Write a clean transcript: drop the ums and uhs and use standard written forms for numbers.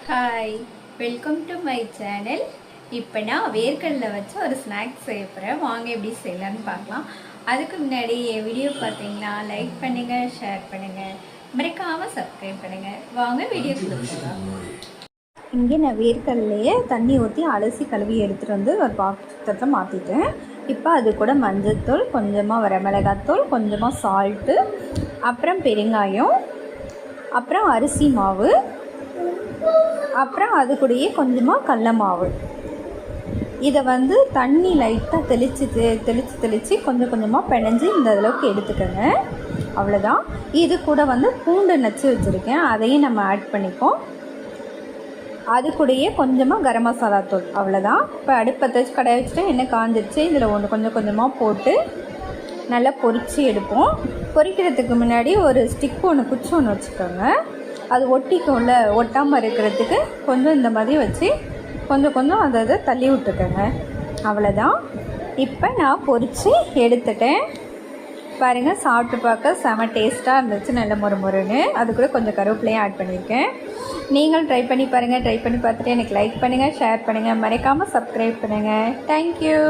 Hi, welcome to my channel. இப்போ நான் வேர்க்கடலை வச்சு ஒரு ஸ்நாக்ஸ் செய்ய போகிறேன். வாங்க எப்படி செய்யலான்னு பார்க்கலாம். அதுக்கு முன்னாடி என் வீடியோ பார்த்தீங்கன்னா லைக் பண்ணுங்கள், ஷேர் பண்ணுங்கள், மறக்காமல் சப்ஸ்கிரைப் பண்ணுங்கள். வாங்க வீடியோ கொடுக்கலாம். இங்கே நான் வேர்க்கடலையே தண்ணி ஊற்றி அலசி கழுவி எடுத்துகிட்டு வந்து ஒரு பாத்திரத்தை மாற்றிட்டேன். இப்போ அது கூட மஞ்சள்தூள், கொஞ்சமாக வரமிளகாத்தூள், கொஞ்சமாக சால்ட்டு, அப்புறம் பெருங்காயம், அப்புறம் அரிசி மாவு, அப்புறம் அது கூடயே கொஞ்சமாக கடல மாவு. இதை தண்ணி லைட்டாக தெளித்து கொஞ்சம் கொஞ்சமாக பிணைஞ்சு இந்த அளவுக்கு எடுத்துக்கோங்க. அவ்வளோதான். இது கூட பூண்டு நச்சு வச்சுருக்கேன், அதையும் நம்ம ஆட் பண்ணிப்போம். அது கூடயே கொஞ்சமாக கரம் மசாலா தூள். அவ்வளோதான். இப்போ அடுப்பத்தை வச்சு கடாயை வச்சுட்டு எண்ணெய் காஞ்சிடுச்சு. இதில் கொஞ்சம் கொஞ்சமாக போட்டு நல்லா பொரித்து எடுப்போம். பொரிக்கிறதுக்கு முன்னாடி ஒரு ஸ்டிக் ஒன்று, குச்சி ஒன்று வச்சுக்கோங்க. அது ஒட்டாமல் இருக்கிறதுக்கு கொஞ்சம் இந்த மாதிரி வச்சு கொஞ்சம் அதை தள்ளி விட்டுக்கோங்க. அவ்வளோதான். இப்போ நான் பொரித்து எடுத்துட்டேன். பாருங்கள், சாப்பிட்டு பார்க்க செம டேஸ்ட்டாக இருந்துச்சு, நல்ல மொறுன்னு. அது கூட கொஞ்சம் கருவேப்பிலையும் ஆட் பண்ணியிருக்கேன். நீங்களும் ட்ரை பண்ணி பாருங்கள். ட்ரை பண்ணி பார்த்துட்டு எனக்கு லைக் பண்ணுங்கள், ஷேர் பண்ணுங்கள், மறக்காமல் சப்ஸ்கிரைப் பண்ணுங்கள். தேங்க்யூ.